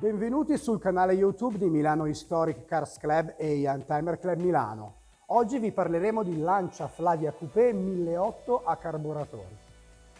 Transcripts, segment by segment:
Benvenuti sul canale YouTube di Milano Historic Cars Club e Youngtimer Club Milano. Oggi vi parleremo di Lancia Flavia Coupé 1008 a carburatori.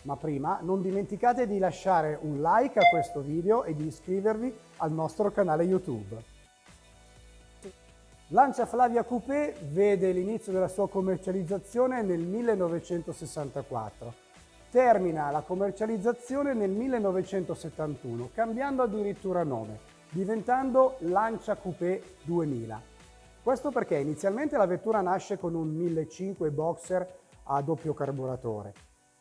Ma prima non dimenticate di lasciare un like a questo video e di iscrivervi al nostro canale YouTube. Lancia Flavia Coupé vede l'inizio della sua commercializzazione nel 1964. Termina la commercializzazione nel 1971, cambiando addirittura nome, diventando Lancia Coupé 2000. Questo perché inizialmente la vettura nasce con un 1500 boxer a doppio carburatore,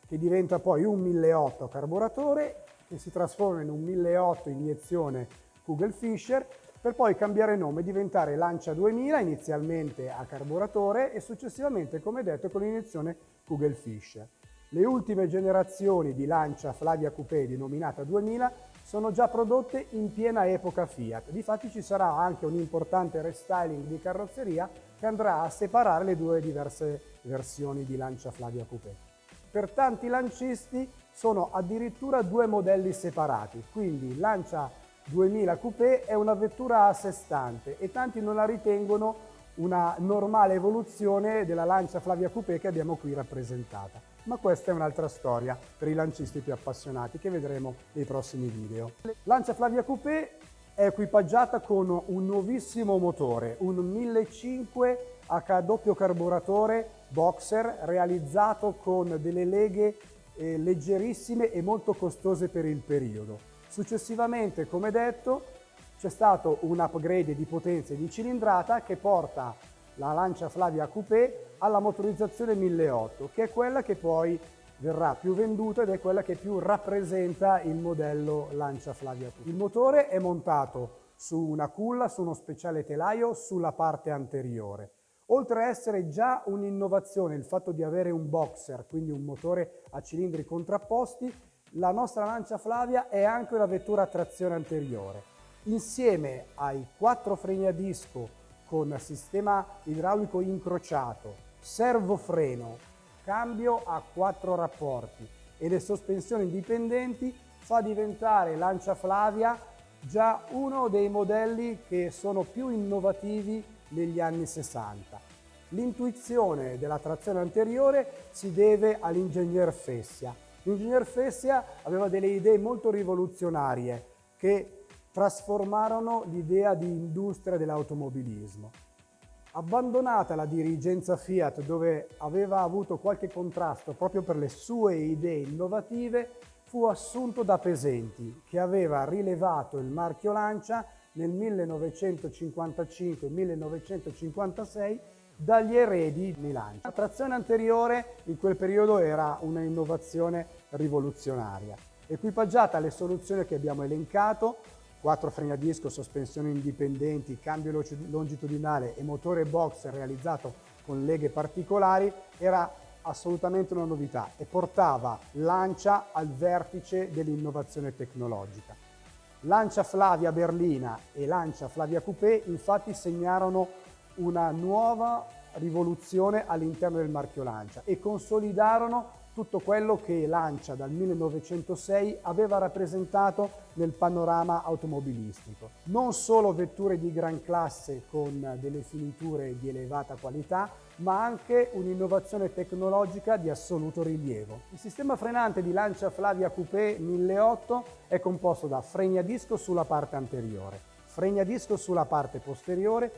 che diventa poi un 1008 carburatore, che si trasforma in un 1008 iniezione Kugelfischer, per poi cambiare nome e diventare Lancia 2000, inizialmente a carburatore e successivamente, come detto, con l'iniezione Kugelfischer. Le ultime generazioni di Lancia Flavia Coupé denominata 2000 sono già prodotte in piena epoca Fiat. Difatti ci sarà anche un importante restyling di carrozzeria che andrà a separare le due diverse versioni di Lancia Flavia Coupé. Per tanti lancisti sono addirittura due modelli separati, quindi Lancia 2000 Coupé è una vettura a sé stante e tanti non la ritengono una normale evoluzione della Lancia Flavia Coupé che abbiamo qui rappresentata. Ma questa è un'altra storia per i lancisti più appassionati che vedremo nei prossimi video. Lancia Flavia Coupé è equipaggiata con un nuovissimo motore, un 1500 a doppio carburatore boxer realizzato con delle leghe leggerissime e molto costose per il periodo. Successivamente, come detto, c'è stato un upgrade di potenza e di cilindrata che porta la Lancia Flavia Coupé alla motorizzazione 1008, che è quella che poi verrà più venduta ed è quella che più rappresenta il modello Lancia Flavia Coupé. Il motore è montato su una culla, su uno speciale telaio sulla parte anteriore. Oltre a essere già un'innovazione il fatto di avere un boxer, quindi un motore a cilindri contrapposti, la nostra Lancia Flavia è anche una vettura a trazione anteriore. Insieme ai 4 freni a disco con sistema idraulico incrociato, servofreno, cambio a 4 rapporti e le sospensioni indipendenti fa diventare Lancia Flavia già uno dei modelli che sono più innovativi negli anni 60. L'intuizione della trazione anteriore si deve all'ingegner Fessia. L'ingegner Fessia aveva delle idee molto rivoluzionarie che trasformarono l'idea di industria dell'automobilismo. Abbandonata la dirigenza Fiat, dove aveva avuto qualche contrasto proprio per le sue idee innovative, fu assunto da Pesenti, che aveva rilevato il marchio Lancia nel 1955-1956 dagli eredi di Lancia. La trazione anteriore in quel periodo era una innovazione rivoluzionaria. Equipaggiata alle soluzioni che abbiamo elencato, 4 freni a disco, sospensioni indipendenti, cambio longitudinale e motore boxer realizzato con leghe particolari, era assolutamente una novità e portava Lancia al vertice dell'innovazione tecnologica. Lancia Flavia Berlina e Lancia Flavia Coupé infatti segnarono una nuova rivoluzione all'interno del marchio Lancia e consolidarono tutto quello che Lancia dal 1906 aveva rappresentato nel panorama automobilistico. Non solo vetture di gran classe con delle finiture di elevata qualità, ma anche un'innovazione tecnologica di assoluto rilievo. Il sistema frenante di Lancia Flavia Coupé 1008 è composto da freni a disco sulla parte anteriore, freni a disco sulla parte posteriore,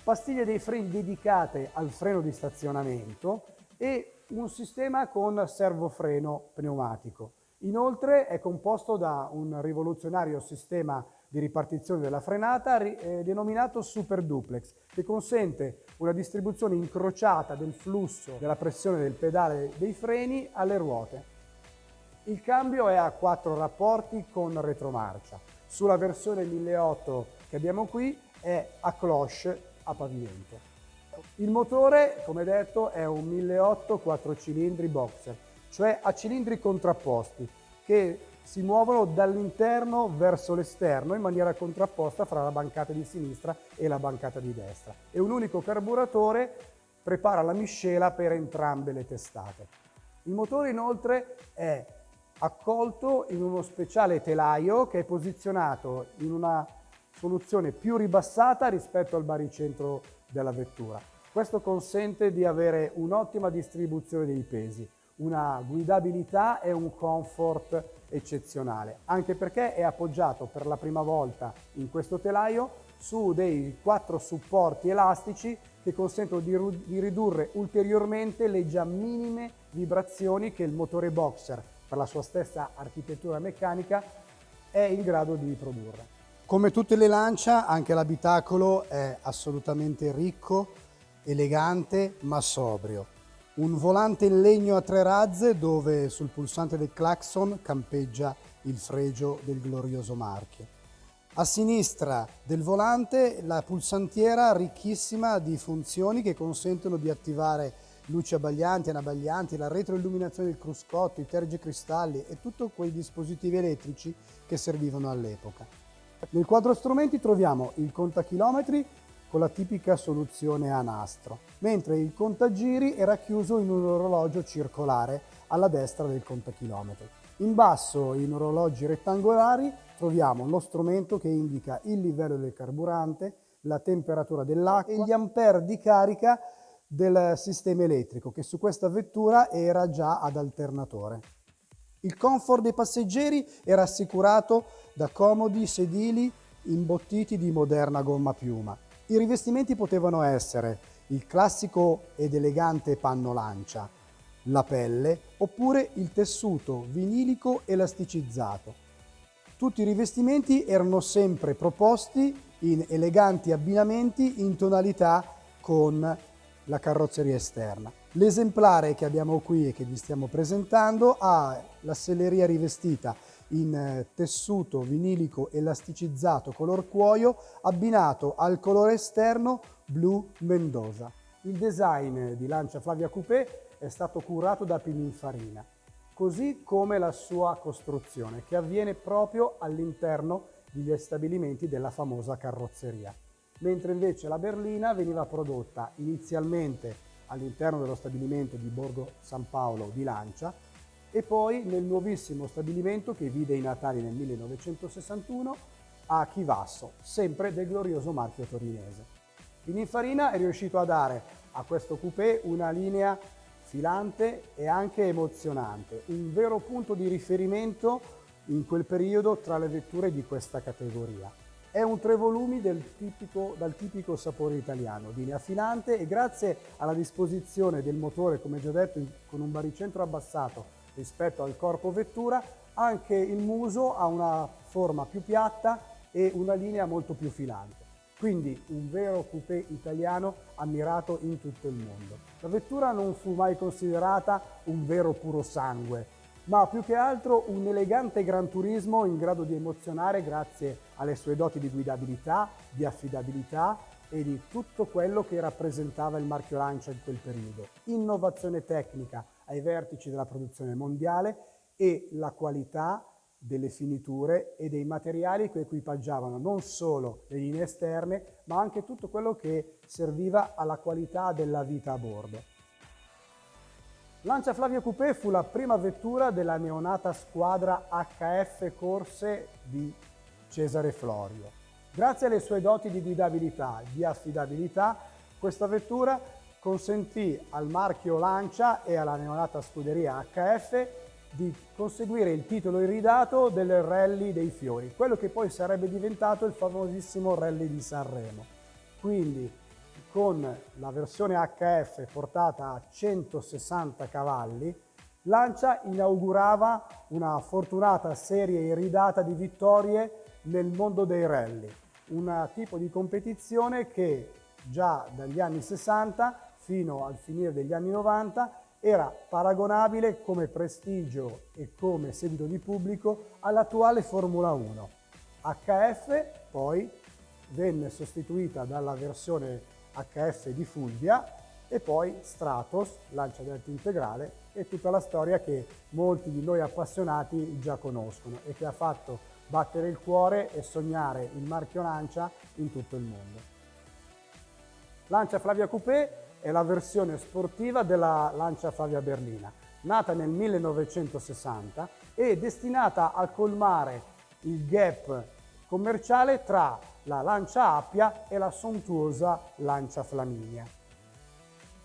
pastiglie dei freni dedicate al freno di stazionamento e un sistema con servofreno pneumatico. Inoltre è composto da un rivoluzionario sistema di ripartizione della frenata denominato Super Duplex, che consente una distribuzione incrociata del flusso della pressione del pedale dei freni alle ruote. Il cambio è a 4 rapporti con retromarcia. Sulla versione 1008 che abbiamo qui è a cloche a pavimento. Il motore, come detto, è un 1008 4 cilindri boxer, cioè a cilindri contrapposti che si muovono dall'interno verso l'esterno in maniera contrapposta fra la bancata di sinistra e la bancata di destra. E un unico carburatore prepara la miscela per entrambe le testate. Il motore inoltre è accolto in uno speciale telaio che è posizionato in una soluzione più ribassata rispetto al baricentro della vettura. Questo consente di avere un'ottima distribuzione dei pesi, una guidabilità e un comfort eccezionale, anche perché è appoggiato per la prima volta in questo telaio su dei 4 supporti elastici che consentono di ridurre ulteriormente le già minime vibrazioni che il motore boxer, per la sua stessa architettura meccanica, è in grado di produrre. Come tutte le Lancia, anche l'abitacolo è assolutamente ricco, elegante ma sobrio. Un volante in legno a 3 razze dove sul pulsante del clacson campeggia il fregio del glorioso marchio. A sinistra del volante la pulsantiera ricchissima di funzioni che consentono di attivare luci abbaglianti, anabaglianti, la retroilluminazione del cruscotto, i tergicristalli e tutti quei dispositivi elettrici che servivano all'epoca. Nel quadro strumenti troviamo il contachilometri con la tipica soluzione a nastro, mentre il contagiri era chiuso in un orologio circolare alla destra del contachilometri. In basso, in orologi rettangolari, troviamo lo strumento che indica il livello del carburante, la temperatura dell'acqua e gli ampere di carica del sistema elettrico, che su questa vettura era già ad alternatore. Il comfort dei passeggeri era assicurato da comodi sedili imbottiti di moderna gomma piuma. I rivestimenti potevano essere il classico ed elegante panno Lancia, la pelle oppure il tessuto vinilico elasticizzato. Tutti i rivestimenti erano sempre proposti in eleganti abbinamenti in tonalità con la carrozzeria esterna. L'esemplare che abbiamo qui e che vi stiamo presentando ha la selleria rivestita in tessuto vinilico elasticizzato color cuoio abbinato al colore esterno blu Mendoza. Il design di Lancia Flavia Coupé è stato curato da Pininfarina, così come la sua costruzione, che avviene proprio all'interno degli stabilimenti della famosa carrozzeria. Mentre invece la berlina veniva prodotta inizialmente all'interno dello stabilimento di Borgo San Paolo di Lancia e poi nel nuovissimo stabilimento che vide i natali nel 1961 a Chivasso, sempre del glorioso marchio torinese. Pininfarina è riuscito a dare a questo coupé una linea filante e anche emozionante, un vero punto di riferimento in quel periodo tra le vetture di questa categoria. È un 3 volumi dal tipico sapore italiano, linea filante, e grazie alla disposizione del motore, come già detto, con un baricentro abbassato rispetto al corpo vettura, anche il muso ha una forma più piatta e una linea molto più filante. Quindi un vero coupé italiano ammirato in tutto il mondo. La vettura non fu mai considerata un vero puro sangue, ma più che altro un elegante gran turismo in grado di emozionare grazie alle sue doti di guidabilità, di affidabilità e di tutto quello che rappresentava il marchio Lancia in quel periodo. Innovazione tecnica ai vertici della produzione mondiale e la qualità delle finiture e dei materiali che equipaggiavano non solo le linee esterne, ma anche tutto quello che serviva alla qualità della vita a bordo. Lancia Flavia Coupé fu la prima vettura della neonata squadra HF Corse di Cesare Florio. Grazie alle sue doti di guidabilità e di affidabilità, questa vettura consentì al marchio Lancia e alla neonata scuderia HF di conseguire il titolo iridato del Rally dei Fiori, quello che poi sarebbe diventato il famosissimo Rally di Sanremo. Quindi con la versione HF portata a 160 cavalli, Lancia inaugurava una fortunata serie iridata di vittorie nel mondo dei rally, un tipo di competizione che già dagli anni 60 fino al finire degli anni 90 era paragonabile come prestigio e come seguito di pubblico all'attuale Formula 1. HF poi venne sostituita dalla versione HF di Fulvia e poi Stratos, Lancia Delta Integrale, e tutta la storia che molti di noi appassionati già conoscono e che ha fatto battere il cuore e sognare il marchio Lancia in tutto il mondo. Lancia Flavia Coupé è la versione sportiva della Lancia Flavia berlina, nata nel 1960 e destinata a colmare il gap commerciale tra la Lancia Appia e la sontuosa Lancia Flaminia.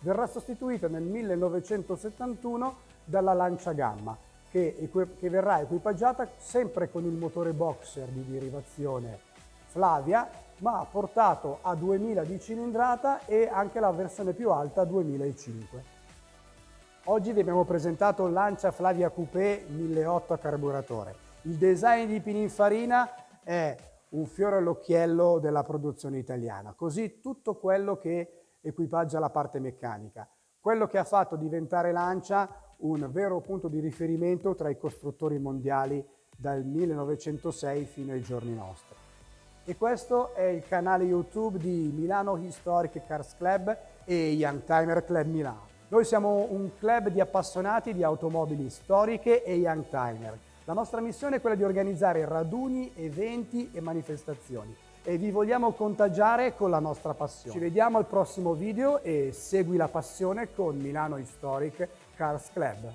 Verrà sostituita nel 1971 dalla Lancia Gamma, che verrà equipaggiata sempre con il motore boxer di derivazione Flavia, ma portato a 2000 di cilindrata e anche la versione più alta 2005. Oggi vi abbiamo presentato Lancia Flavia Coupé 1008 a carburatore. Il design di Pininfarina è un fiore all'occhiello della produzione italiana, così tutto quello che equipaggia la parte meccanica, quello che ha fatto diventare Lancia un vero punto di riferimento tra i costruttori mondiali dal 1906 fino ai giorni nostri. E questo è il canale YouTube di Milano Historic Cars Club e Youngtimer Club Milano. Noi siamo un club di appassionati di automobili storiche e Youngtimer. La nostra missione è quella di organizzare raduni, eventi e manifestazioni e vi vogliamo contagiare con la nostra passione. Ci vediamo al prossimo video e segui la passione con Milano Historic Cars Club.